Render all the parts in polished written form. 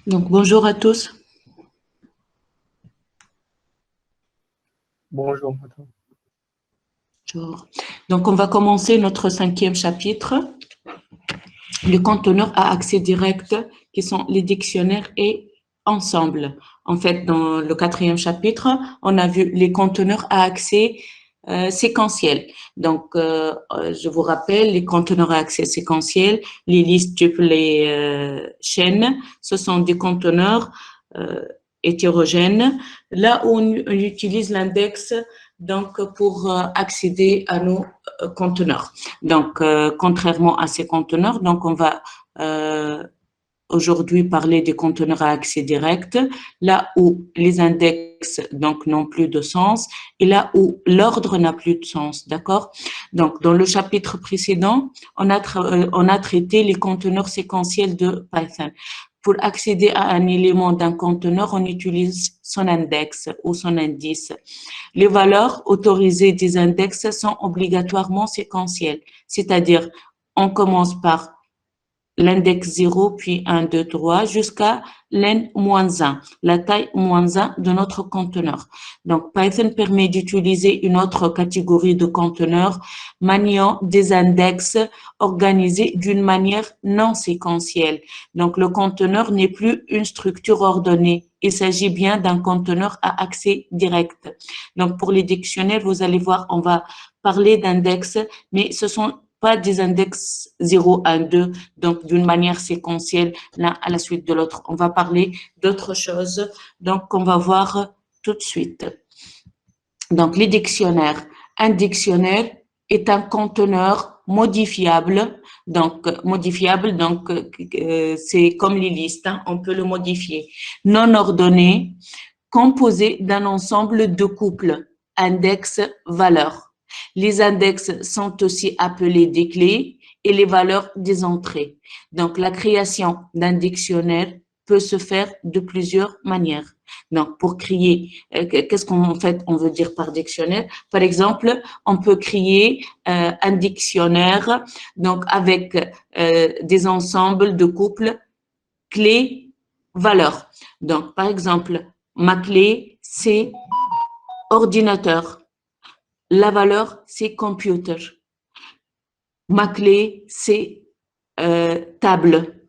Donc, bonjour à tous. Bonjour, madame. Bonjour. Donc, on va commencer notre 5e chapitre, les conteneurs à accès direct, qui sont les dictionnaires et ensemble. En fait, dans le 4e chapitre, on a vu les conteneurs à accès séquentiel. Donc, je vous rappelle, les conteneurs à accès séquentiel, les listes tuples, les chaînes, ce sont des conteneurs euh, hétérogènes, là où on utilise l'index donc pour accéder à nos conteneurs. Donc, contrairement à ces conteneurs, donc on va euh, aujourd'hui parler des conteneurs à accès direct, là où les index donc n'ont plus de sens et là où l'ordre n'a plus de sens, d'accord? Donc, dans le chapitre précédent, on a traité les conteneurs séquentiels de Python. Pour accéder à un élément d'un conteneur, on utilise son index ou son indice. Les valeurs autorisées des index sont obligatoirement séquentielles, c'est-à-dire on commence par l'index 0, puis 1, 2, 3, jusqu'à l'N-1, la taille -1 de notre conteneur. Donc, Python permet d'utiliser une autre catégorie de conteneurs maniant des index organisés d'une manière non séquentielle. Donc, le conteneur n'est plus une structure ordonnée. Il s'agit bien d'un conteneur à accès direct. Donc, pour les dictionnaires, vous allez voir, on va parler d'index, mais ce sont pas des index 0, 1, 2, donc d'une manière séquentielle, l'un à la suite de l'autre. On va parler d'autre chose, donc on va voir tout de suite. Donc les dictionnaires. Un dictionnaire est un conteneur modifiable, c'est comme les listes, hein, on peut le modifier, non ordonné, composé d'un ensemble de couples, index, valeurs. Les index sont aussi appelés des clés et les valeurs des entrées. Donc, la création d'un dictionnaire peut se faire de plusieurs manières. Donc, pour créer, qu'est-ce qu'en fait on veut dire par dictionnaire? Par exemple, on peut créer un dictionnaire donc avec des ensembles de couples clés valeurs. Donc, par exemple, ma clé, c'est ordinateur. La valeur, c'est computer. Ma clé, c'est table.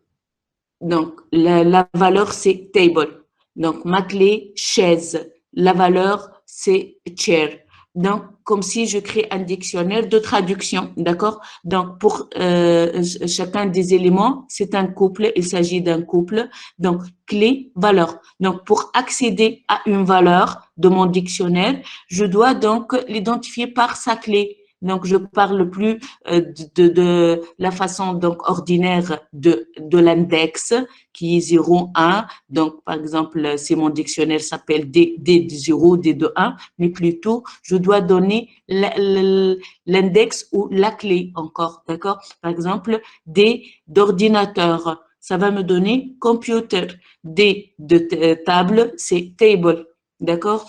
Donc, la valeur, c'est table. Donc, ma clé, chaise. La valeur, c'est chair. Donc, comme si je crée un dictionnaire de traduction, d'accord? Donc, pour chacun des éléments, c'est un couple, il s'agit d'un couple. Donc, clé, valeur. Donc, pour accéder à une valeur de mon dictionnaire, je dois donc l'identifier par sa clé. Donc, je parle plus de la façon donc ordinaire de l'index qui est 0, 1. Donc, par exemple, si mon dictionnaire s'appelle D0, D2, 1, mais plutôt, je dois donner l'index ou la clé encore, d'accord? Par exemple, D d'ordinateur, ça va me donner computer. D de table, c'est table, d'accord?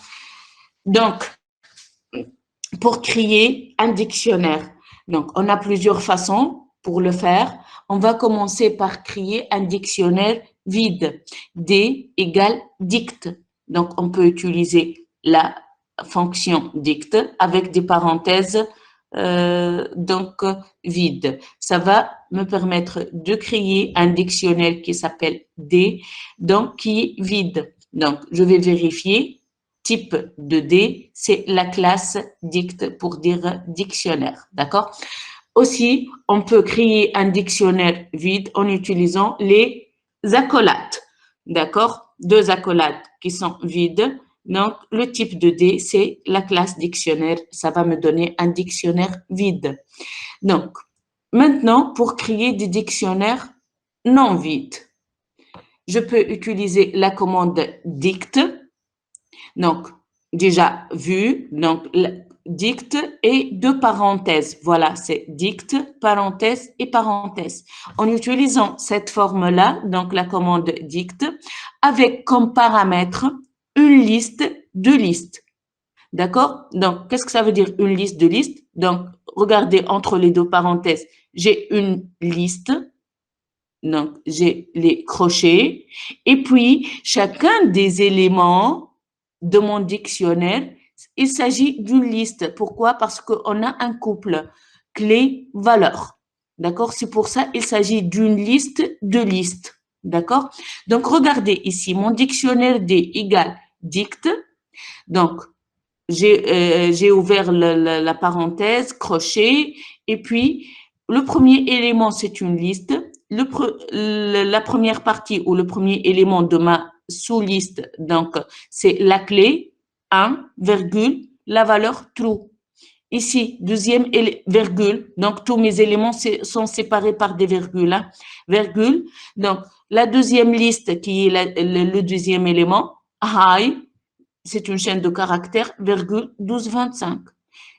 Donc, pour créer un dictionnaire. Donc, on a plusieurs façons pour le faire. On va commencer par créer un dictionnaire vide. D égale dict. Donc, on peut utiliser la fonction dict avec des parenthèses donc vide. Ça va me permettre de créer un dictionnaire qui s'appelle D, donc qui est vide. Donc, je vais vérifier type de D, c'est la classe dict pour dire dictionnaire, d'accord? Aussi, on peut créer un dictionnaire vide en utilisant les accolades, d'accord? Deux accolades qui sont vides. Donc, le type de D, c'est la classe dictionnaire. Ça va me donner un dictionnaire vide. Donc, maintenant, pour créer des dictionnaires non vides, je peux utiliser la commande dict. Donc, déjà vu, donc dicte et deux parenthèses. Voilà, c'est dicte, parenthèse et parenthèse. En utilisant cette forme-là, donc la commande dicte, avec comme paramètre une liste de listes. D'accord? Donc, qu'est-ce que ça veut dire une liste de listes? Donc, regardez entre les deux parenthèses, j'ai une liste Donc, j'ai les crochets. Et puis, chacun des éléments de mon dictionnaire, il s'agit d'une liste. Pourquoi? Parce qu'on a un couple clé-valeur. D'accord? C'est pour ça qu'il s'agit d'une liste de listes. D'accord? Donc, regardez ici, mon dictionnaire D égale dicte. Donc, j'ai ouvert la parenthèse, crochet, et puis le premier élément, c'est une liste. La première partie ou le premier élément de ma sous-liste, donc, c'est la clé, 1, virgule, la valeur true. Ici, deuxième virgule, donc tous mes éléments sont séparés par des virgules. Hein, virgule, donc la deuxième liste qui est le deuxième élément, high, c'est une chaîne de caractères, virgule 1225.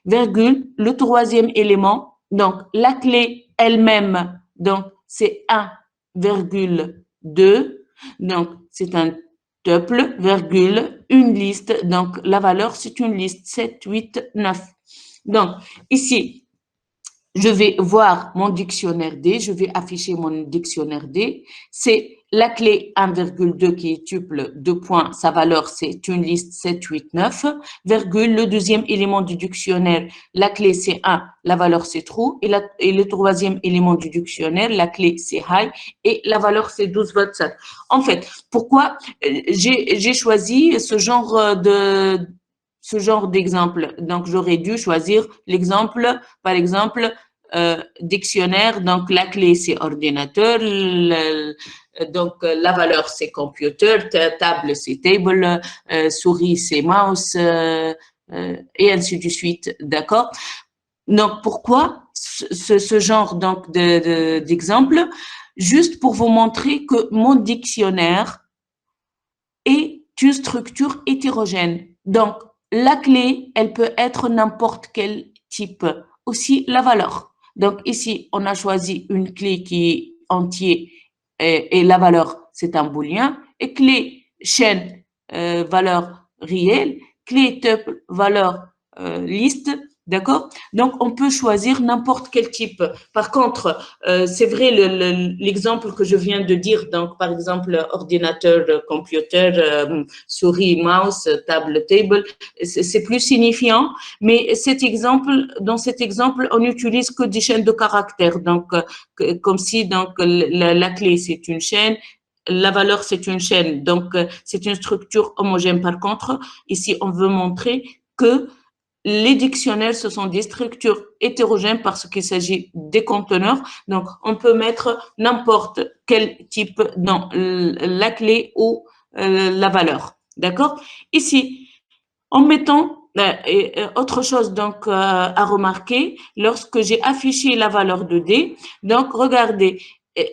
Virgule, le troisième élément, donc la clé elle-même, donc c'est 1,2, donc c'est un tuple, virgule, une liste, donc la valeur c'est une liste, 7, 8, 9. Donc ici, je vais voir mon dictionnaire D, je vais afficher mon dictionnaire D. C'est la clé 1,2 qui est tuple, 2 points, sa valeur c'est une liste 7, 8, 9, virgule, le deuxième élément du dictionnaire, la clé c'est 1, la valeur c'est true, et le troisième élément du dictionnaire, la clé c'est high, et la valeur c'est 12, 27. En fait, pourquoi j'ai choisi ce genre d'exemple? Donc, j'aurais dû choisir l'exemple, par exemple, dictionnaire, donc la clé c'est ordinateur, donc la valeur c'est computer, table c'est table, souris c'est mouse, et ainsi de suite, d'accord? Donc pourquoi ce genre donc d'exemple? Juste pour vous montrer que mon dictionnaire est une structure hétérogène. Donc la clé, elle peut être n'importe quel type, aussi la valeur. Donc ici, on a choisi une clé qui est entière et la valeur, c'est un booléen. Et clé chaîne, valeur réelle. Clé tuple, valeur liste. D'accord? Donc, on peut choisir n'importe quel type. Par contre, c'est vrai, l'exemple que je viens de dire, donc par exemple, ordinateur, computer, souris, mouse, table, table, c'est plus signifiant. Mais dans cet exemple, on n'utilise que des chaînes de caractères. Donc, comme si donc la clé c'est une chaîne, la valeur c'est une chaîne. Donc, c'est une structure homogène. Par contre, ici, on veut montrer que les dictionnaires, ce sont des structures hétérogènes parce qu'il s'agit des conteneurs. Donc, on peut mettre n'importe quel type dans la clé ou la valeur. D'accord? Ici, en mettant autre chose donc à remarquer, lorsque j'ai affiché la valeur de D, donc regardez,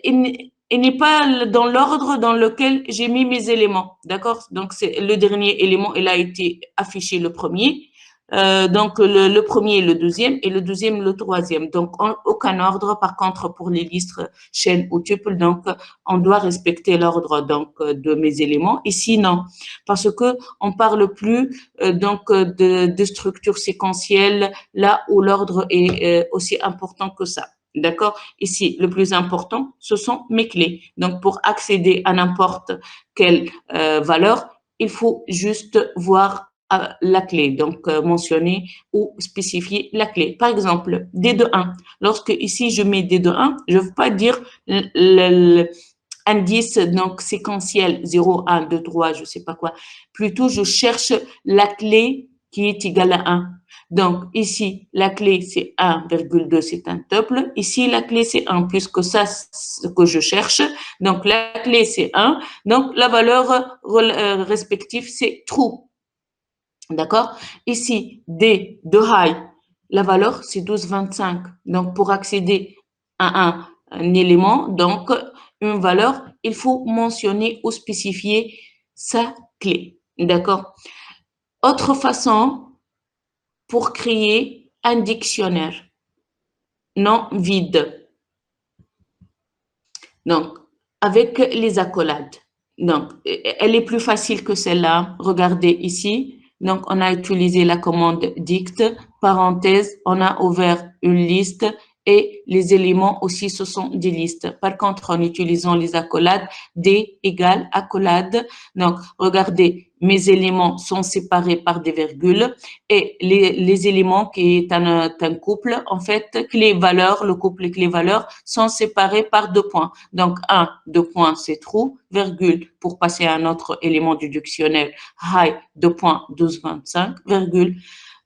il n'est pas dans l'ordre dans lequel j'ai mis mes éléments, d'accord? Donc c'est le dernier élément, il a été affiché le premier, donc le premier le deuxième et le deuxième le troisième. Donc aucun ordre. Par contre pour les listes chaînes ou tuples, donc on doit respecter l'ordre donc de mes éléments. Ici non, parce que on parle plus donc de structure séquentielle là où l'ordre est aussi important que ça. D'accord? Ici, le plus important, ce sont mes clés. Donc, pour accéder à n'importe quelle valeur, il faut juste voir la clé, donc mentionner ou spécifier la clé. Par exemple, D de 1. Lorsque ici, je mets D de 1, je ne veux pas dire indice donc séquentiel 0, 1, 2, 3, je ne sais pas quoi. Plutôt, je cherche la clé qui est égale à 1. Donc, ici, la clé, c'est 1,2, c'est un tuple. Ici, la clé, c'est 1, puisque ça, c'est ce que je cherche. Donc, la clé, c'est 1. Donc, la valeur respective, c'est true. D'accord? Ici, D de high, la valeur, c'est 12,25. Donc, pour accéder à un élément, donc une valeur, il faut mentionner ou spécifier sa clé. D'accord? Autre façon pour créer un dictionnaire non vide. Donc, avec les accolades. Donc, elle est plus facile que celle-là. Regardez ici. Donc, on a utilisé la commande dicte, parenthèse, on a ouvert une liste et les éléments aussi, ce sont des listes. Par contre, en utilisant les accolades, D égale accolade. Donc, regardez, mes éléments sont séparés par des virgules et les éléments qui est un couple, en fait, clé-valeur, le couple clé-valeur sont séparés par 2 points. Donc, 2 points, c'est true, virgule, pour passer à un autre élément du dictionnaire, high, 2 points, 12, 25, virgule,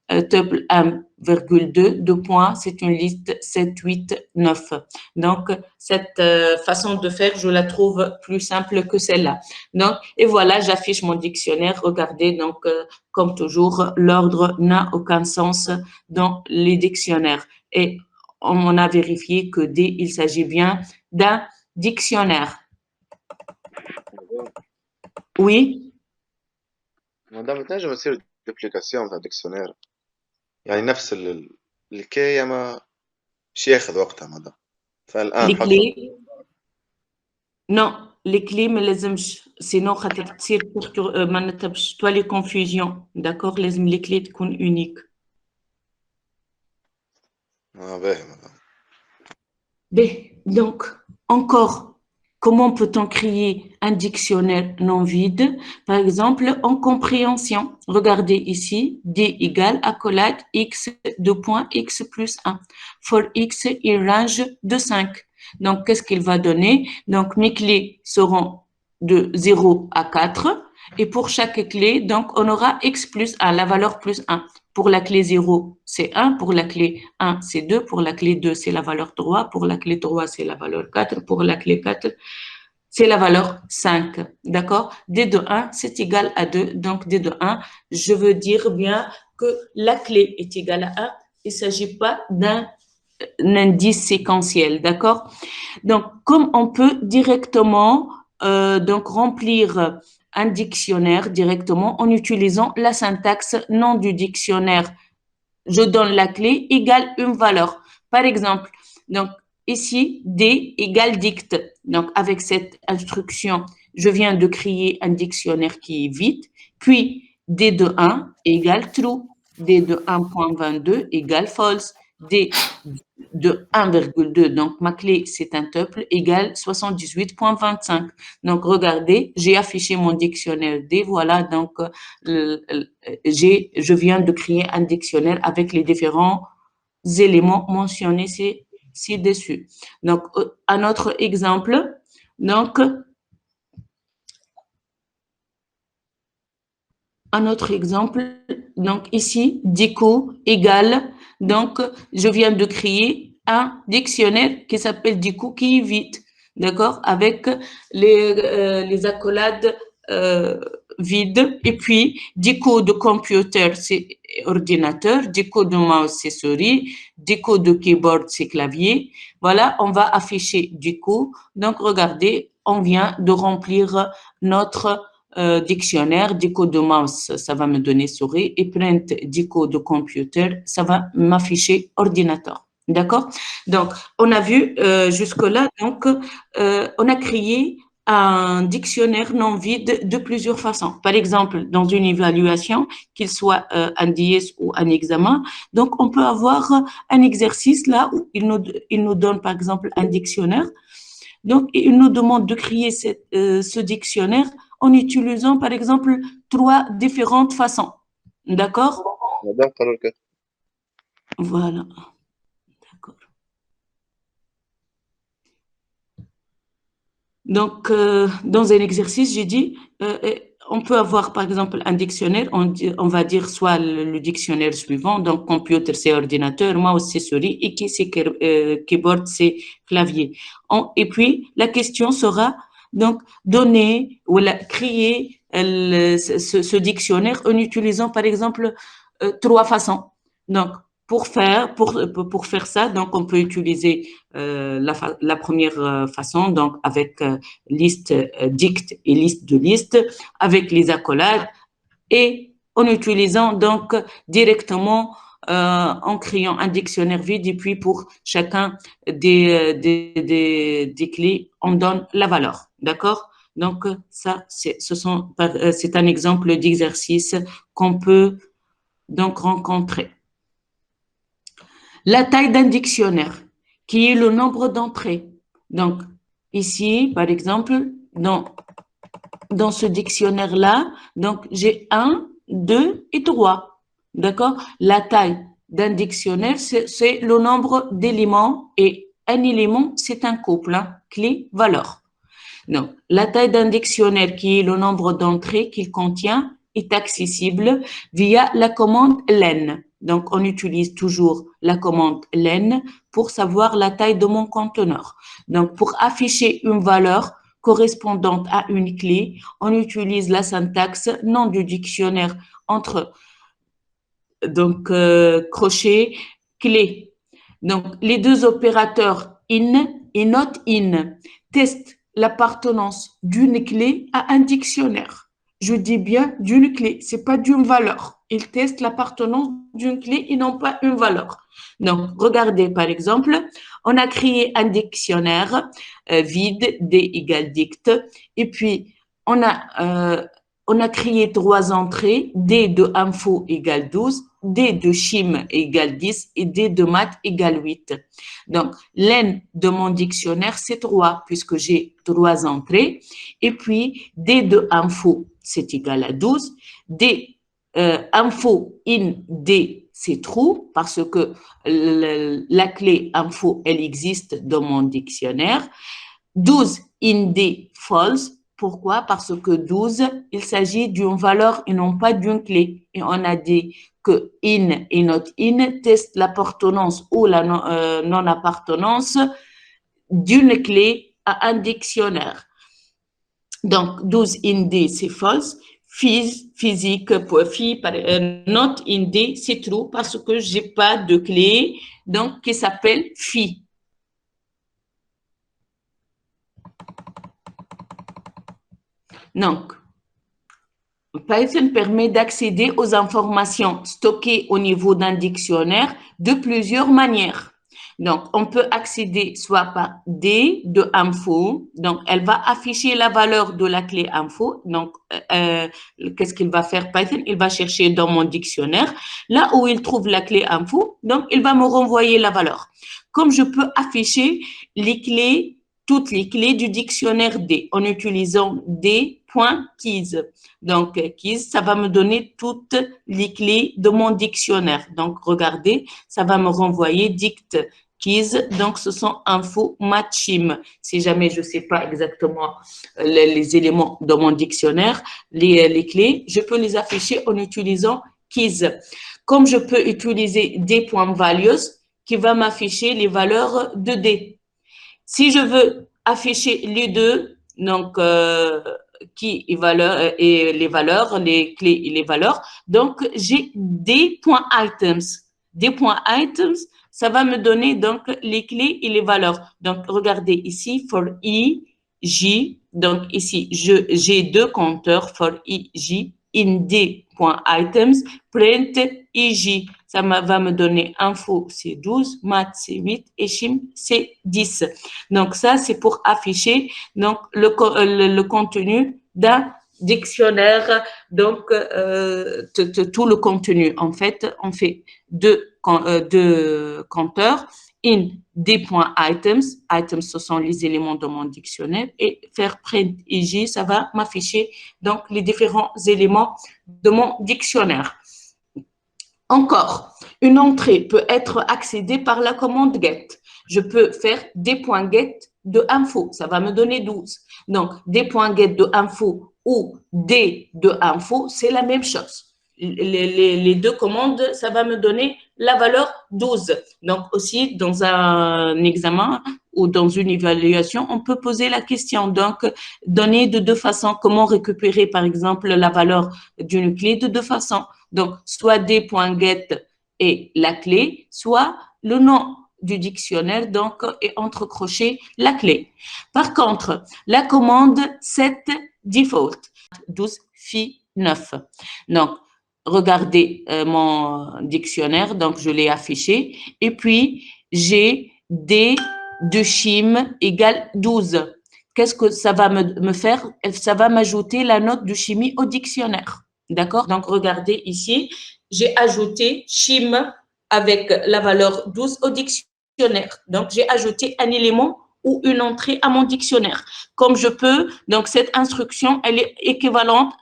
tuple 1,2, 2 points, c'est une liste 7, 8, 9. Donc, cette façon de faire, je la trouve plus simple que celle-là. Donc, et voilà, j'affiche mon dictionnaire. Regardez, donc, comme toujours, l'ordre n'a aucun sens dans les dictionnaires. Et on a vérifié que D, il s'agit bien d'un dictionnaire. Oui. مدام تنجم تصير دوبليكاسيون تاع ديكسيونير يعني نفس الكاية ما مش ياخذ وقتها مدام فالآن Les حطها clés, non, les clés ما لازمش sinon تصير معناتها باش تولي confusion. D'accord, لازم les clés تكون unique. باهي مدام Ben, donc, encore, comment peut-on créer un dictionnaire non vide? Par exemple, en compréhension. Regardez ici, D égale accolade X, 2 points, X plus 1. For X, il range de 5. Donc, qu'est-ce qu'il va donner? Donc, mes clés seront de 0 à 4. Et pour chaque clé, donc, on aura X plus 1, la valeur plus 1. Pour la clé 0, c'est 1. Pour la clé 1, c'est 2. Pour la clé 2, c'est la valeur 3. Pour la clé 3, c'est la valeur 4. Pour la clé 4, c'est la valeur 5. D'accord? D de 1, c'est égal à 2. Donc, D de 1, je veux dire bien que la clé est égale à 1. Il ne s'agit pas d'un indice séquentiel. D'accord? Donc, comme on peut directement donc remplir un dictionnaire directement en utilisant la syntaxe nom du dictionnaire. Je donne la clé égale une valeur. Par exemple, donc ici, D égale dicte. Donc, avec cette instruction, je viens de créer un dictionnaire qui est vide. Puis, D de 1 égale true. D de 1.22 égale false. D de 1,2, donc ma clé, c'est un tuple, égale 78.25. Donc, regardez, j'ai affiché mon dictionnaire D, voilà, donc je viens de créer un dictionnaire avec les différents éléments mentionnés ci-dessus. Donc, un autre exemple, donc, un autre exemple, donc ici, dico égale, donc je viens de créer un dictionnaire qui s'appelle dico qui est vide, d'accord, avec les accolades vides, et puis dico de computer, c'est ordinateur, dico de mouse, c'est souris, dico de keyboard, c'est clavier. Voilà, on va afficher dico. Donc, regardez, on vient de remplir notre dictionnaire, dico de mouse, ça va me donner souris, et print dico de computer, ça va m'afficher ordinateur. D'accord? Donc, on a vu jusque-là, donc, on a créé un dictionnaire non vide de plusieurs façons. Par exemple, dans une évaluation, qu'il soit un DS ou un examen, donc on peut avoir un exercice là où il nous donne par exemple un dictionnaire. Donc, il nous demande de créer ce dictionnaire en utilisant, par exemple, 3 différentes façons. D'accord? مدام قالوا لك Voilà. D'accord. Donc, dans un exercice, j'ai dit, on peut avoir, par exemple, un dictionnaire, on va dire soit le dictionnaire suivant, donc computer, c'est ordinateur, mouse, c'est souris, et c'est keyboard, c'est clavier. Et puis, la question sera, donc, donner ou créer ce dictionnaire en utilisant, par exemple, 3 façons. Donc, pour faire ça, donc, on peut utiliser la première façon, donc avec liste dicte et liste de liste, avec les accolades et en utilisant donc directement en créant un dictionnaire vide et puis pour chacun des clés, on donne la valeur. D'accord? Donc, ça, c'est un exemple d'exercice qu'on peut donc rencontrer. La taille d'un dictionnaire. qui est le nombre d'entrées. Donc, ici, par exemple, dans ce dictionnaire-là, donc j'ai 1, 2 et 3. D'accord? La taille d'un dictionnaire, c'est le nombre d'éléments et un élément, c'est un couple, hein, clé-valeur. Donc, la taille d'un dictionnaire qui est le nombre d'entrées qu'il contient est accessible via la commande len. Donc, on utilise toujours la commande len pour savoir la taille de mon conteneur. Donc, pour afficher une valeur correspondante à une clé, on utilise la syntaxe nom du dictionnaire entre crochet, clé. Donc, les deux opérateurs in et not in testent l'appartenance d'une clé à un dictionnaire. Je dis bien d'une clé, c'est pas d'une valeur. Ils testent l'appartenance d'une clé et non pas une valeur. Donc, regardez par exemple, on a créé un dictionnaire vide, D égale dict, et puis on a créé 3 entrées, D de info égale 12, D de chim égale 10 et D de maths égale 8. Donc, len de mon dictionnaire, c'est 3 puisque j'ai 3 entrées. Et puis, D de info, c'est égal à 12. D info in D, c'est true parce que la clé info, elle existe dans mon dictionnaire. 12 in D, false. Pourquoi? Parce que 12, il s'agit d'une valeur et non pas d'une clé. Et on a dit que in et not in testent l'appartenance ou la non-appartenance d'une clé à un dictionnaire. Donc, 12 in D, c'est false. Physique, not in D, c'est true parce que j'ai pas de clé, donc, qui s'appelle phi. Donc, Python permet d'accéder aux informations stockées au niveau d'un dictionnaire de plusieurs manières. Donc, on peut accéder soit par D de info. Donc, elle va afficher la valeur de la clé info. Donc, qu'est-ce qu'il va faire Python? Il va chercher dans mon dictionnaire, là où il trouve la clé info. Donc, il va me renvoyer la valeur. Comme je peux afficher les clés, toutes les clés du dictionnaire D en utilisant D.keys. Donc, keys, ça va me donner toutes les clés de mon dictionnaire. Donc, regardez, ça va me renvoyer dict keys. Donc, ce sont info matchim. Si jamais je ne sais pas exactement les éléments de mon dictionnaire, les clés, je peux les afficher en utilisant keys. Comme je peux utiliser D.values qui va m'afficher les valeurs de D. Si je veux afficher les deux, donc qui est valeur et les valeurs, les clés et les valeurs, donc j'ai des points items. Des points items, ça va me donner donc les clés et les valeurs. Donc regardez ici for i, j. Donc ici j'ai deux compteurs for i, j in d.items print ij. Ça va me donner info, c'est 12, maths, c'est 8 et chim, c'est 10. Donc, ça, c'est pour afficher donc, le contenu d'un dictionnaire. Donc, tout le contenu. En fait, on fait deux compteurs. In d.items, items, ce sont les éléments de mon dictionnaire, et faire print ij, ça va m'afficher donc les différents éléments de mon dictionnaire. Encore, une entrée peut être accédée par la commande get. Je peux faire d.get de info, ça va me donner 12. Donc, d.get de info ou d de info, c'est la même chose. Les deux commandes, ça va me donner la valeur 12. Donc, aussi, dans un examen ou dans une évaluation, on peut poser la question. Donc, donner de deux façons, comment récupérer, par exemple, la valeur d'une clé de deux façons. Donc, soit d.get et la clé, soit le nom du dictionnaire, donc, et entre crochets la clé. Par contre, la commande set default, 12 phi 9. Donc, regardez mon dictionnaire, donc je l'ai affiché, et puis j'ai d de chim égale 12. Qu'est-ce que ça va me faire? Ça va m'ajouter la note de chimie au dictionnaire. D'accord? Donc, regardez ici, j'ai ajouté chim avec la valeur 12 au dictionnaire. dictionnaire. Donc, j'ai ajouté un élément ou une entrée à mon dictionnaire. Comme je peux, donc cette instruction, elle est équivalente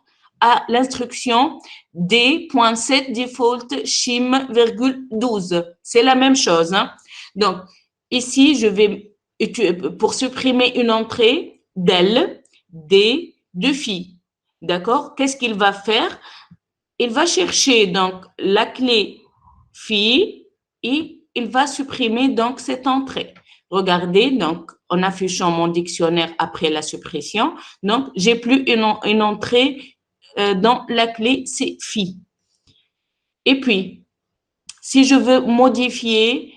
à l'instruction D.7 default shim,12. C'est la même chose. Hein. Donc, ici, je vais, pour supprimer une entrée d'elle, D, de fille. D'accord? Qu'est-ce qu'il va faire? Il va chercher donc la clé fille et il va supprimer donc cette entrée. Regardez, donc, en affichant mon dictionnaire après la suppression, donc, j'ai plus une entrée dans la clé, c'est fille. Et puis, si je veux modifier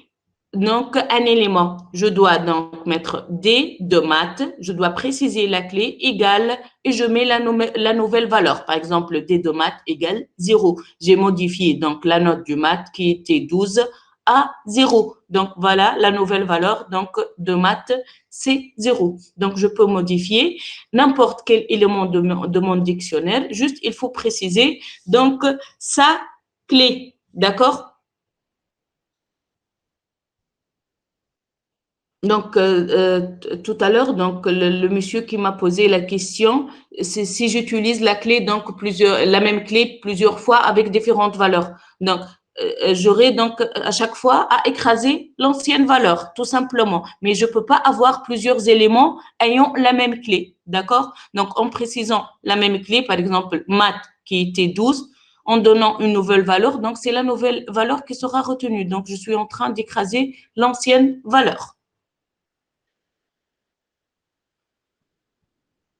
donc un élément, je dois donc mettre D de maths, je dois préciser la clé égale et je mets la nouvelle valeur. Par exemple, D de maths égale 0. J'ai modifié donc la note du maths qui était 12 à 0. Donc voilà la nouvelle valeur donc de maths, c'est 0. Donc je peux modifier n'importe quel élément de mon dictionnaire, juste il faut préciser donc sa clé. D'accord? Donc, tout à l'heure, donc le monsieur qui m'a posé la question, c'est si j'utilise la clé, donc la même clé plusieurs fois avec différentes valeurs. Donc, j'aurai donc à chaque fois à écraser l'ancienne valeur, tout simplement. Mais je peux pas avoir plusieurs éléments ayant la même clé, d'accord? Donc, en précisant la même clé, par exemple, maths qui était 12, en donnant une nouvelle valeur, donc c'est la nouvelle valeur qui sera retenue. Donc, je suis en train d'écraser l'ancienne valeur.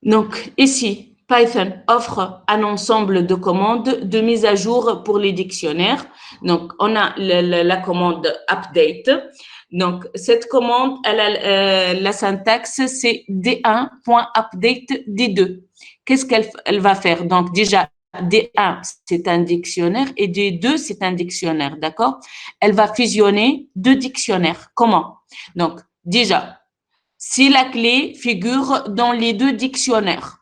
Donc, ici, Python offre un ensemble de commandes de mise à jour pour les dictionnaires. Donc, on a la commande update. Donc, cette commande, la syntaxe, c'est d1.update d2. Qu'est-ce qu'elle va faire? Donc, déjà, D1, c'est un dictionnaire et D2, c'est un dictionnaire, d'accord? Elle va fusionner deux dictionnaires. Comment? Donc, déjà, si la clé figure dans les deux dictionnaires,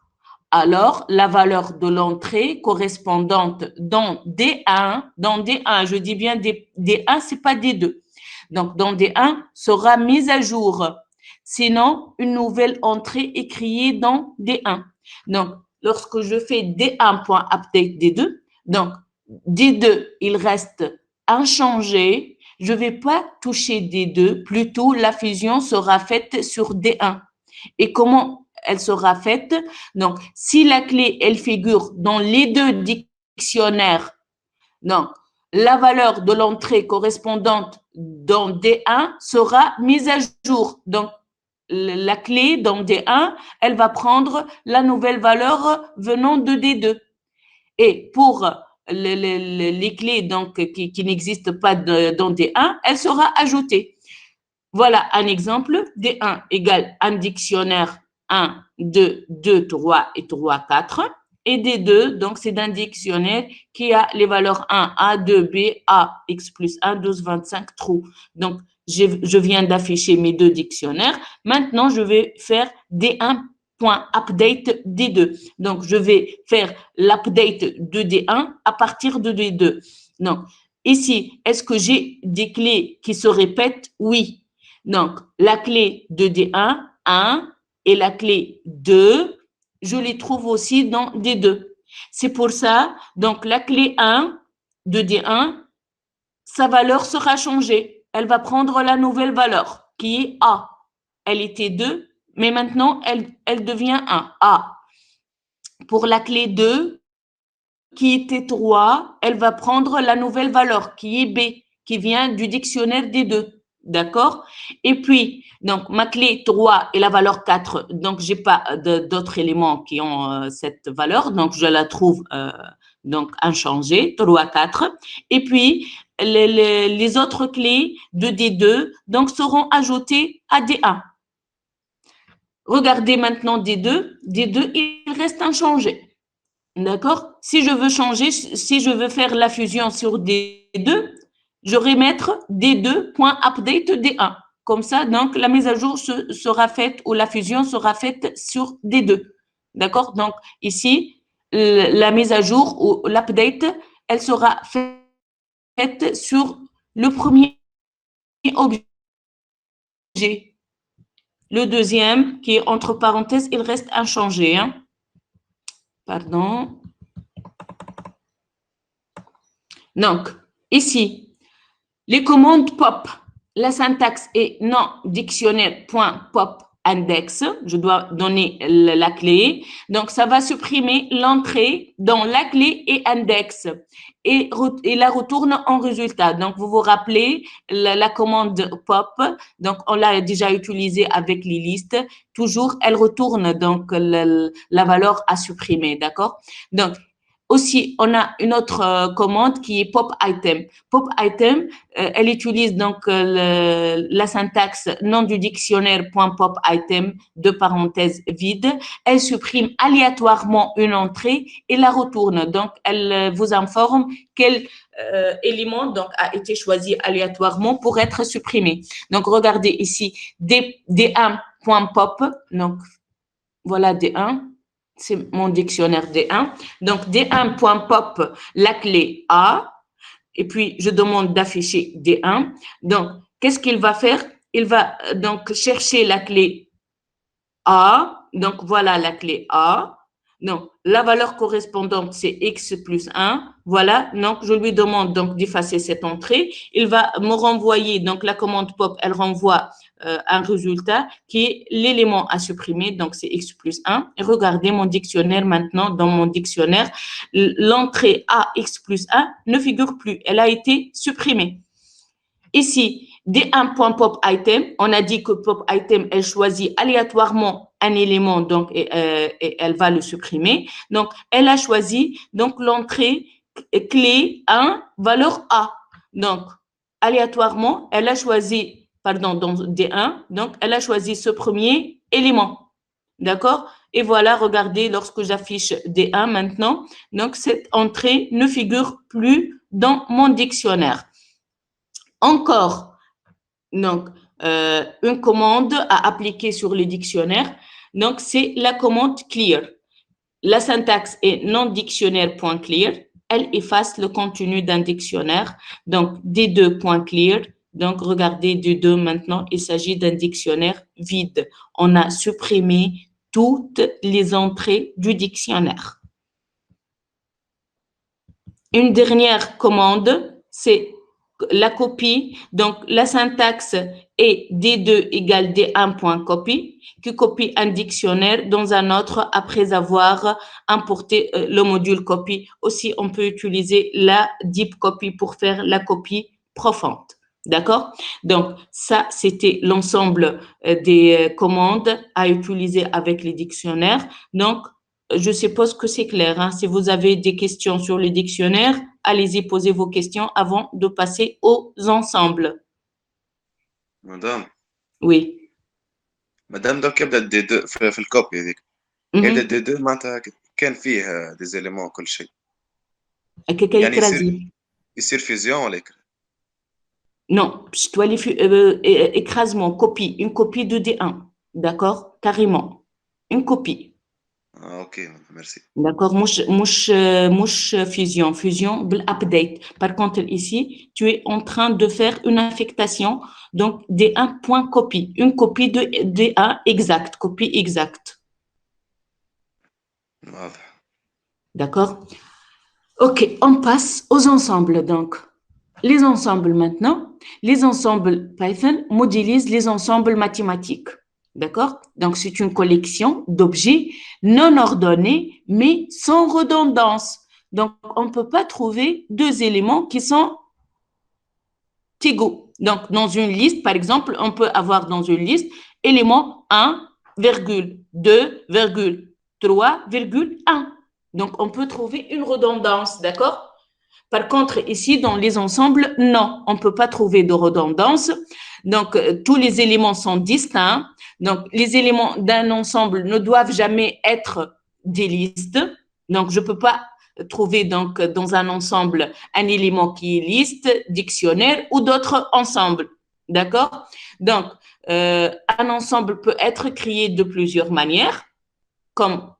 alors la valeur de l'entrée correspondante dans D1, je dis bien D1, c'est pas D2. Donc, dans D1 sera mise à jour. Sinon, une nouvelle entrée est créée dans D1. Donc, lorsque je fais D1.update D2, donc D2, il reste inchangé. Je ne vais pas toucher D2, plutôt la fusion sera faite sur D1. Et comment elle sera faite? Donc, si la clé, elle figure dans les deux dictionnaires, donc, la valeur de l'entrée correspondante dans D1 sera mise à jour. Donc, la clé dans D1, elle va prendre la nouvelle valeur venant de D2. Et pour les clés donc, qui n'existent pas dans D1, elle sera ajoutée. Voilà un exemple. D1 égale un dictionnaire 1, 2, 2, 3 et 3, 4. Et D2, donc c'est un dictionnaire qui a les valeurs 1, A, 2, B, A, X plus 1, 12, 25, true. Donc, je viens d'afficher mes deux dictionnaires. Maintenant, je vais faire D1.update D2. Donc, je vais faire l'update de D1 à partir de D2. Donc, ici, est-ce que j'ai des clés qui se répètent? Oui. Donc, la clé de D1, 1, et la clé 2, je les trouve aussi dans D2. C'est pour ça, donc la clé 1 de D1, sa valeur sera changée. Elle va prendre la nouvelle valeur qui est A. Elle était 2, mais maintenant, elle devient 1. A. Pour la clé 2, qui était 3, elle va prendre la nouvelle valeur qui est B, qui vient du dictionnaire des deux. D'accord? Et puis, donc, ma clé 3 et la valeur 4, donc, j'ai pas d'autres éléments qui ont cette valeur, donc, je la trouve donc inchangée, 3, 4. Et puis, les autres clés de D2, donc, seront ajoutées à D1. Regardez maintenant D2. D2, il reste inchangé. D'accord? Si je veux changer, si je veux faire la fusion sur D2, je vais mettre D2.update D1. Comme ça, donc, la mise à jour sera faite ou la fusion sera faite sur D2. D'accord? Donc, ici, la mise à jour ou l'update, elle sera faite sur le premier objet. Le deuxième, qui est entre parenthèses, il reste inchangé. Hein. Pardon. Donc, ici, les commandes pop, la syntaxe est non dictionnaire.pop index. Je dois donner la clé. Donc, ça va supprimer l'entrée dans la clé et index et la retourne en résultat. Donc, vous vous rappelez la commande pop. Donc, on l'a déjà utilisée avec les listes. Toujours, elle retourne donc la valeur à supprimer. D'accord? Donc, aussi, on a une autre commande qui est pop item. Pop item, elle utilise donc la syntaxe nom du dictionnaire .pop item de parenthèse vide. Elle supprime aléatoirement une entrée et la retourne. Donc, elle vous informe quel élément donc a été choisi aléatoirement pour être supprimé. Donc, regardez ici D1.pop. Donc, voilà D1. C'est mon dictionnaire D1. Donc, D1.pop, la clé A. Et puis, je demande d'afficher D1. Donc, qu'est-ce qu'il va faire? Il va donc chercher la clé A. Donc, voilà la clé A. Donc, la valeur correspondante, c'est X plus 1. Voilà. Donc, je lui demande donc d'effacer cette entrée. Il va me renvoyer, donc la commande pop, elle renvoie un résultat qui est l'élément à supprimer. Donc, c'est X plus 1. Et regardez mon dictionnaire maintenant. Dans mon dictionnaire, l'entrée A X plus 1 ne figure plus. Elle a été supprimée. Ici, D1.pop item, on a dit que pop item, elle choisit aléatoirement un élément, donc, et elle va le supprimer. Donc, elle a choisi donc l'entrée clé 1, valeur A. Donc, aléatoirement, elle a choisi, pardon, dans D1, donc, elle a choisi ce premier élément. D'accord? Et voilà, regardez, lorsque j'affiche D1 maintenant, donc, cette entrée ne figure plus dans mon dictionnaire. Encore, donc, une commande à appliquer sur le dictionnaire. Donc, c'est la commande clear. La syntaxe est non dictionnaire.clear. Elle efface le contenu d'un dictionnaire. Donc, D2.clear. Donc, regardez D2 maintenant, il s'agit d'un dictionnaire vide. On a supprimé toutes les entrées du dictionnaire. Une dernière commande, c'est la copie. Donc, la syntaxe est D2 égale D1.copy, qui copie un dictionnaire dans un autre après avoir importé le module copy. Aussi, on peut utiliser la deep copy pour faire la copie profonde. D'accord? Donc, ça, c'était l'ensemble des commandes à utiliser avec les dictionnaires. Donc, je suppose que c'est clair. Hein? Si vous avez des questions sur le dictionnaire, allez-y, posez vos questions avant de passer aux ensembles. مدام Oui. مدام دوك يبدا دي دو في الكوبي هذيك يبدا دي دو معناتها كان فيه دي زيليمون كل شيء يعني يصير فيزيون ولا يكره Non, je dois aller écrasement, copie, une copie de D1. D'accord? Carrément. Une copie. Ah, ok, merci. D'accord, mouche fusion, update. Par contre, ici, tu es en train de faire une affectation, donc D1 point copie, une copie de D1 exact, copie exacte. D'accord? Ok, on passe aux ensembles, donc. Les ensembles maintenant, les ensembles Python modélisent les ensembles mathématiques. D'accord? Donc, c'est une collection d'objets non ordonnés, mais sans redondance. Donc, on ne peut pas trouver deux éléments qui sont égaux. Donc, dans une liste, par exemple, on peut avoir dans une liste élément 1, 2, 3, 1. Donc, on peut trouver une redondance. D'accord? Par contre, ici, dans les ensembles, non, on ne peut pas trouver de redondance. Donc, tous les éléments sont distincts. Donc, les éléments d'un ensemble ne doivent jamais être des listes. Donc, je ne peux pas trouver donc, dans un ensemble un élément qui est liste, dictionnaire ou d'autres ensembles. D'accord? Donc, un ensemble peut être créé de plusieurs manières, comme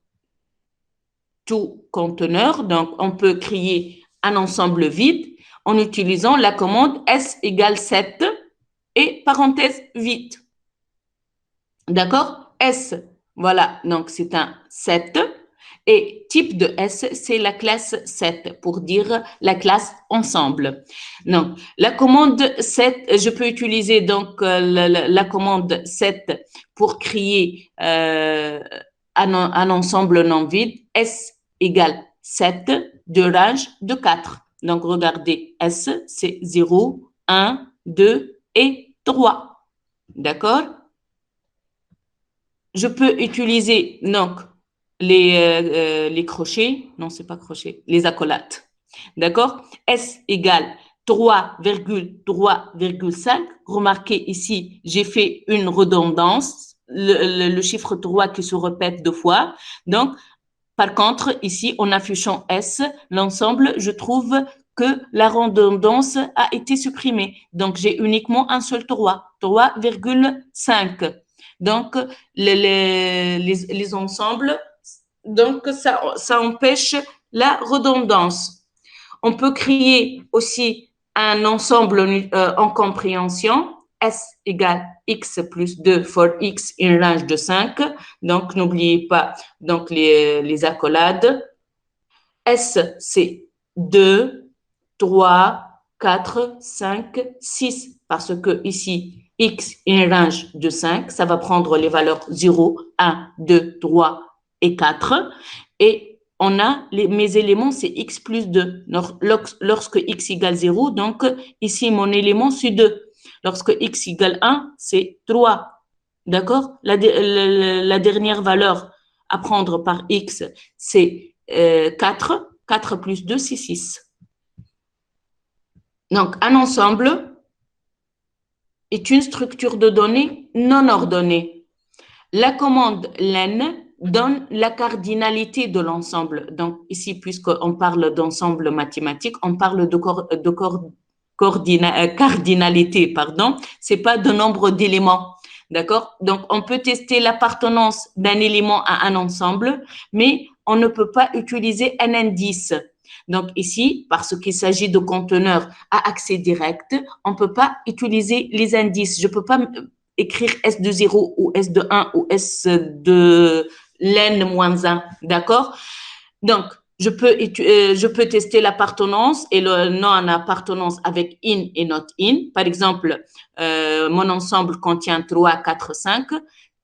tout conteneur. Donc, on peut créer un ensemble vide en utilisant la commande S égale 7 et parenthèse vide. D'accord? S, voilà, donc c'est un set. Et type de S, c'est la classe set pour dire la classe ensemble. Donc, la commande set, je peux utiliser donc la commande set pour créer un ensemble non vide. S égale 7 de range de 4. Donc, regardez, S, c'est 0, 1, 2 et 3. D'accord? Je peux utiliser donc les crochets, non, c'est pas crochet, les accolades. D'accord? S égale 3,3,5. Remarquez ici, j'ai fait une redondance, le chiffre 3 qui se répète deux fois. Donc, par contre, ici, en affichant S, l'ensemble, je trouve que la redondance a été supprimée. Donc, j'ai uniquement un seul 3,5. Donc, les ensembles, donc ça empêche la redondance. On peut créer aussi un ensemble en compréhension. S égale x plus 2 for x in range de 5. Donc, n'oubliez pas donc les accolades. S, c'est 2, 3, 4, 5, 6. Parce que ici, x in range de 5, ça va prendre les valeurs 0, 1, 2, 3 et 4. Et on a mes éléments, c'est x plus 2. Lorsque x égale 0, donc ici, mon élément, c'est 2. Lorsque x égale 1, c'est 3. D'accord? La dernière valeur à prendre par x, c'est 4. 4 plus 2, c'est 6. Donc, un ensemble est une structure de données non ordonnée. La commande len donne la cardinalité de l'ensemble. Donc, ici, puisqu'on parle d'ensemble mathématique, on parle de cardinalité, pardon. C'est pas de nombre d'éléments. D'accord? Donc, on peut tester l'appartenance d'un élément à un ensemble, mais on ne peut pas utiliser un indice. Donc, ici, parce qu'il s'agit de conteneurs à accès direct, on ne peut pas utiliser les indices. Je ne peux pas écrire S de 0 ou S de 1 ou S de N-1, d'accord? Donc, je peux tester l'appartenance et le non-appartenance avec in et not in. Par exemple, mon ensemble contient 3, 4, 5.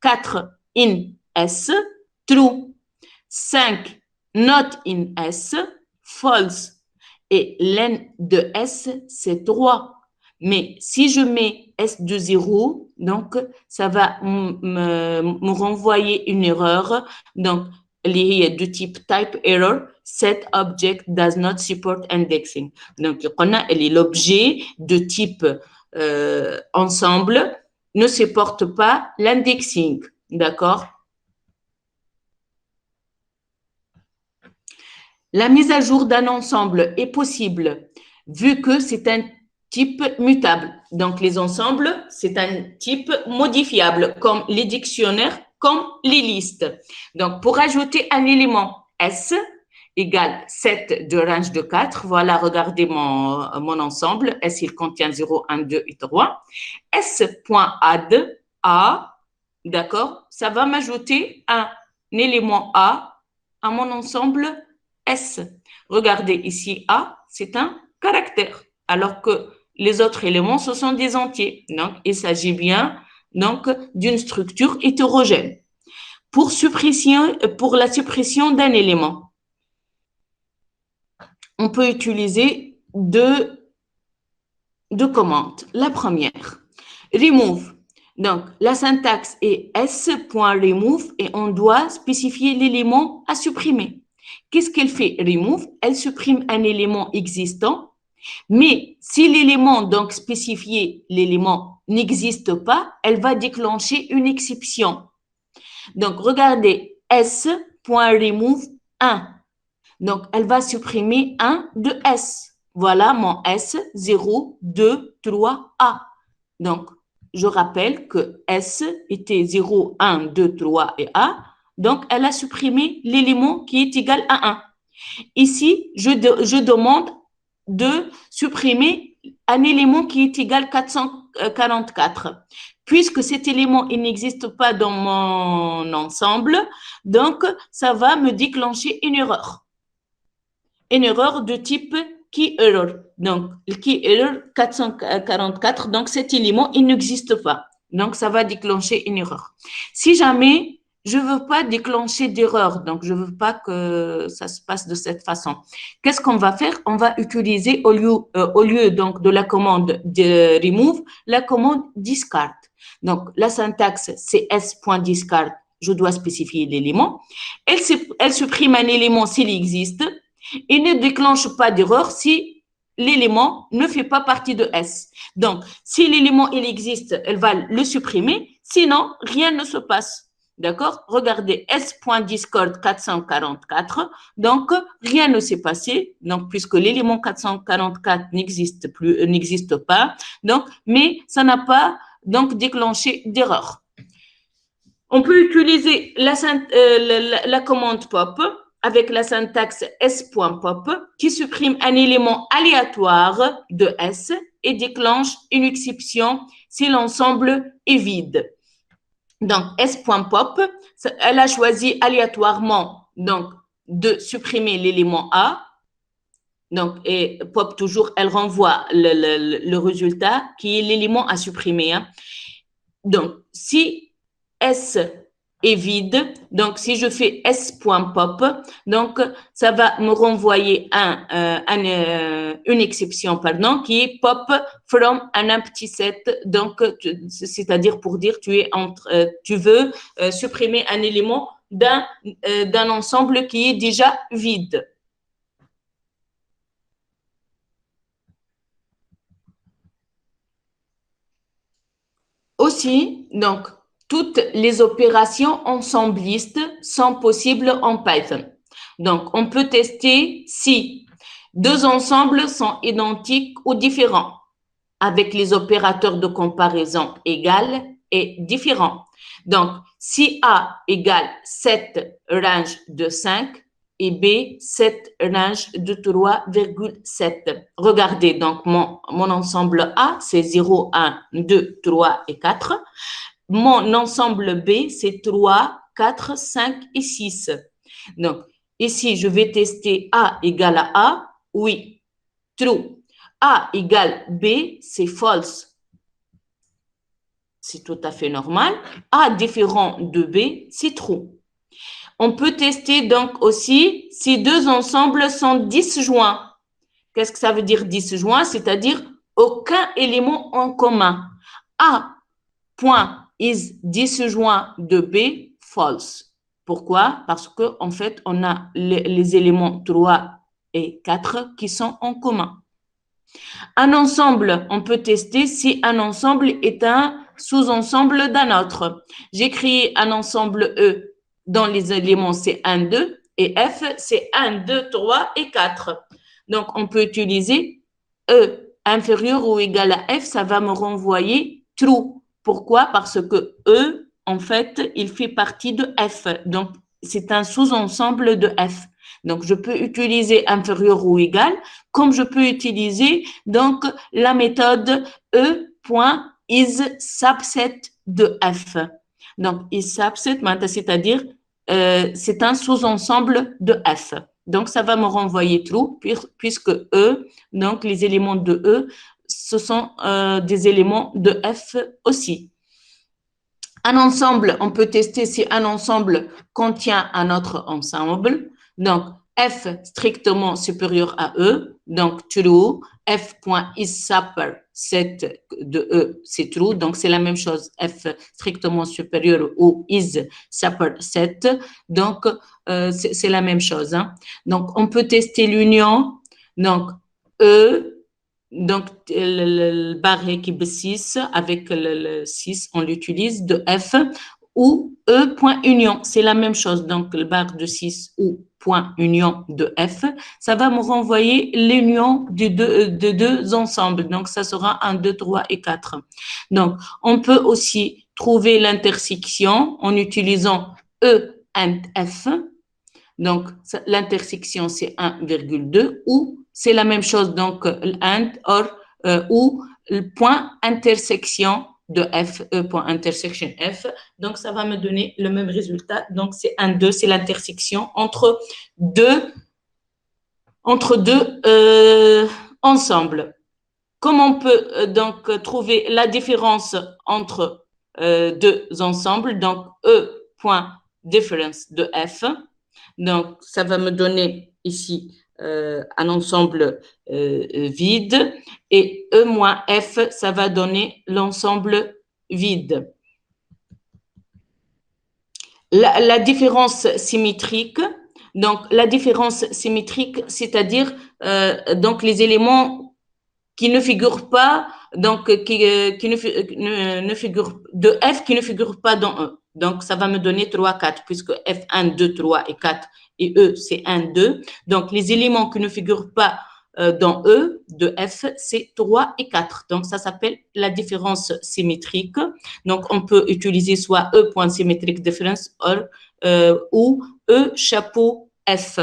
4 in S, true. 5 not in S, false. Et len de S, c'est 3. Mais si je mets S de 0, donc ça va me renvoyer une erreur. Donc, liée de type type error, set object does not support indexing. Donc, on a l'objet de type ensemble ne supporte pas l'indexing. D'accord? La mise à jour d'un ensemble est possible vu que c'est un type mutable. Donc, les ensembles, c'est un type modifiable, comme les dictionnaires, comme les listes. Donc, pour ajouter un élément S égale 7 de range de 4, voilà, regardez mon ensemble. S, il contient 0, 1, 2 et 3. S.add, A, d'accord, ça va m'ajouter un élément A à mon ensemble S. Regardez ici, A, c'est un caractère, alors que les autres éléments, ce sont des entiers. Donc, il s'agit bien donc d'une structure hétérogène. Pour la suppression d'un élément, on peut utiliser deux commandes. La première, remove. Donc, la syntaxe est s.remove et on doit spécifier l'élément à supprimer. Qu'est-ce qu'elle fait, remove? Elle supprime un élément existant, mais si l'élément donc spécifié, l'élément n'existe pas, elle va déclencher une exception. Donc, regardez, s.remove 1. Donc, elle va supprimer 1 de S. Voilà mon S, 0, 2, 3, A. Donc, je rappelle que S était 0, 1, 2, 3 et A. Donc, elle a supprimé l'élément qui est égal à 1. Ici, je demande de supprimer un élément qui est égal à 444. puisque cet élément, il n'existe pas dans mon ensemble, donc ça va me déclencher une erreur. Une erreur de type key error. Donc, le key error 444, donc cet élément, il n'existe pas. Donc, ça va déclencher une erreur. Si jamais je ne veux pas déclencher d'erreur, donc je ne veux pas que ça se passe de cette façon, qu'est-ce qu'on va faire? On va utiliser au lieu donc de la commande de remove, la commande discard. Donc, la syntaxe, c'est s.discard. Je dois spécifier l'élément. Elle supprime un élément s'il existe. Il ne déclenche pas d'erreur si l'élément ne fait pas partie de S. Donc, si l'élément, il existe, elle va le supprimer. Sinon, rien ne se passe. D'accord? Regardez, S.discord 444. Donc, rien ne s'est passé. Donc, puisque l'élément 444 n'existe pas. Donc, mais ça n'a pas, donc, déclenché d'erreur. On peut utiliser la commande pop avec la syntaxe s.pop qui supprime un élément aléatoire de S et déclenche une exception si l'ensemble est vide. Donc, s.pop, elle a choisi aléatoirement donc, de supprimer l'élément A. Donc, et pop toujours, elle renvoie le résultat qui est l'élément à supprimer. Hein. Donc, si S est vide, donc si je fais s.pop, donc ça va me renvoyer une exception, pardon, qui est pop from an empty set, donc c'est-à-dire pour dire tu veux supprimer un élément d'un ensemble qui est déjà vide. Aussi, donc, toutes les opérations ensemblistes sont possibles en Python. Donc, on peut tester si deux ensembles sont identiques ou différents avec les opérateurs de comparaison égal et différents. Donc, si A égale 7 range de 5 et B 7 range de 3,7. Regardez, donc mon ensemble A, c'est 0, 1, 2, 3 et 4. Mon ensemble B, c'est 3, 4, 5 et 6. Donc, ici, je vais tester A égale à A. Oui, true. A égale B, c'est false. C'est tout à fait normal. A différent de B, c'est true. On peut tester donc aussi si deux ensembles sont disjoints. Qu'est-ce que ça veut dire disjoint? C'est-à-dire aucun élément en commun. A point is disjoint de B, false. Pourquoi? Parce qu'en fait, on a les éléments 3 et 4 qui sont en commun. Un ensemble, on peut tester si un ensemble est un sous-ensemble d'un autre. J'ai créé un ensemble E dont les éléments c'est 1, 2 et F c'est 1, 2, 3 et 4. Donc, on peut utiliser E inférieur ou égal à F, ça va me renvoyer true. Pourquoi? Parce que E, en fait, il fait partie de F. Donc, c'est un sous-ensemble de F. Donc, je peux utiliser inférieur ou égal, comme je peux utiliser donc la méthode E.isSubset de F. Donc, isSubset, c'est-à-dire c'est un sous-ensemble de F. Donc, ça va me renvoyer true puisque E, donc les éléments de E, ce sont des éléments de F aussi. Un ensemble, on peut tester si un ensemble contient un autre ensemble. Donc, F strictement supérieur à E, donc true. F.isSuperset de E, c'est true. Donc, c'est la même chose. F strictement supérieur ou isSuperset. Donc, c'est la même chose. Hein. Donc, on peut tester l'union. Donc, E, donc, le barré qui est 6, avec le 6, on l'utilise de F ou E point union. C'est la même chose. Donc, le barre de 6 ou point union de F, ça va me renvoyer l'union de deux ensembles. Donc, ça sera 1, 2, 3 et 4. Donc, on peut aussi trouver l'intersection en utilisant E and F. Donc, l'intersection, c'est 1,2 ou c'est la même chose, donc and or ou le point intersection de F, E.intersection F. Donc, ça va me donner le même résultat. Donc, c'est 1, 2, c'est l'intersection entre deux ensembles. Comment on peut donc trouver la différence entre deux ensembles? Donc, E.difference de F. Donc, ça va me donner ici un ensemble vide et E moins F, ça va donner l'ensemble vide. La différence symétrique, donc la différence symétrique, c'est-à-dire donc les éléments qui ne figurent pas, donc qui ne figurent de F qui ne figurent pas dans E. Donc ça va me donner 3, 4, puisque F 1, 2, 3 et 4 et E c'est 1, 2. Donc les éléments qui ne figurent pas dans E de F, c'est 3 et 4. Donc, ça s'appelle la différence symétrique. Donc, on peut utiliser soit E point symétrique difference ou E chapeau F.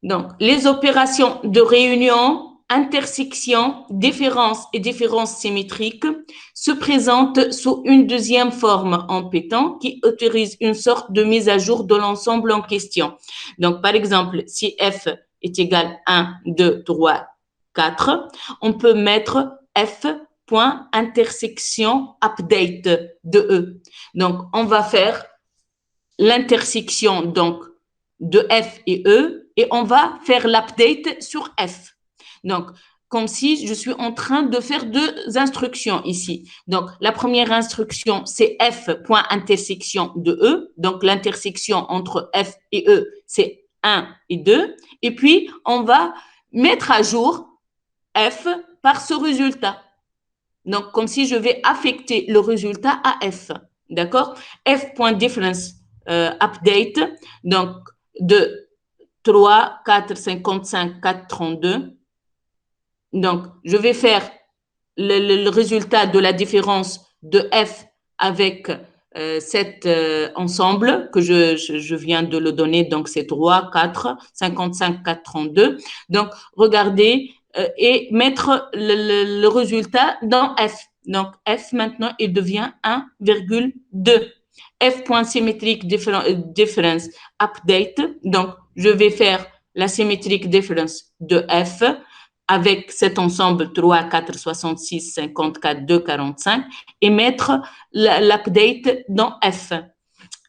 Donc, les opérations de réunion, intersection, différence et différence symétrique se présentent sous une deuxième forme en Python qui autorise une sorte de mise à jour de l'ensemble en question. Donc, par exemple, si F est égal à 1, 2, 3, 4, on peut mettre F point intersection update de E. Donc, on va faire l'intersection donc de F et E et on va faire l'update sur F. Donc, comme si je suis en train de faire deux instructions ici. Donc, la première instruction, c'est F.intersection de E. Donc, l'intersection entre F et E, c'est 1 et 2. Et puis, on va mettre à jour F par ce résultat. Donc, comme si je vais affecter le résultat à F. D'accord? F.difference update, donc de 3, 4, 55, 4, 32. Donc, je vais faire le résultat de la différence de F avec cet ensemble que je viens de le donner. Donc, c'est 3, 4, 55, 4, 32. Donc, regardez et mettre le résultat dans F. Donc, F maintenant, il devient 1,2. F.symétrique difference update. Donc, je vais faire la symétrique difference de F avec cet ensemble 3, 4, 66, 54, 2, 45 et mettre l'update dans F.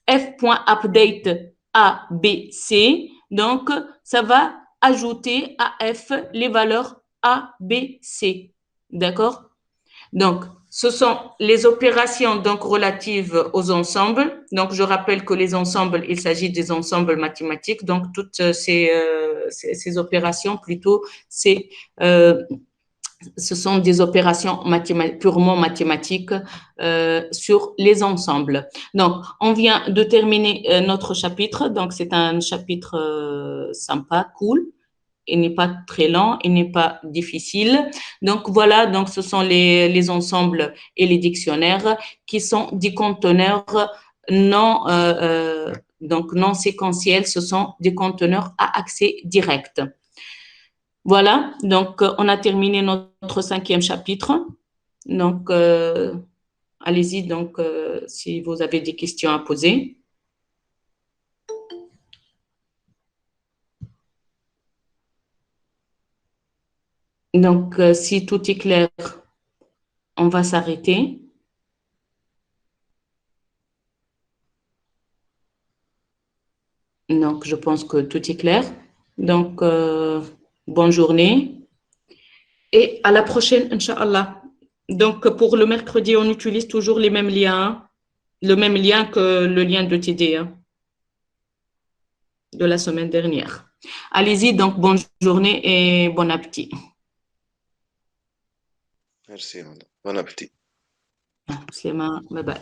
F.update ABC. Donc, ça va ajouter à F les valeurs A, B, C. D'accord? Donc, ce sont les opérations donc relatives aux ensembles. Donc, je rappelle que les ensembles, il s'agit des ensembles mathématiques. Donc, toutes ces opérations, plutôt, ce sont des opérations purement mathématiques sur les ensembles. Donc, on vient de terminer notre chapitre. Donc, c'est un chapitre sympa, cool. Il n'est pas très lent, il n'est pas difficile. Donc voilà, donc ce sont les ensembles et les dictionnaires qui sont des conteneurs donc non séquentiels, ce sont des conteneurs à accès direct. Voilà, donc on a terminé notre 5e chapitre. Donc allez-y, donc si vous avez des questions à poser. Donc, si tout est clair, on va s'arrêter. Donc, je pense que tout est clair. Donc, bonne journée et à la prochaine, Inch'Allah. Donc, pour le mercredi, on utilise toujours les mêmes liens, le même lien que le lien de TD de la semaine dernière. Allez-y, donc, bonne journée et bon appétit. Merci, madame. Bon appétit. Slema, bye bye.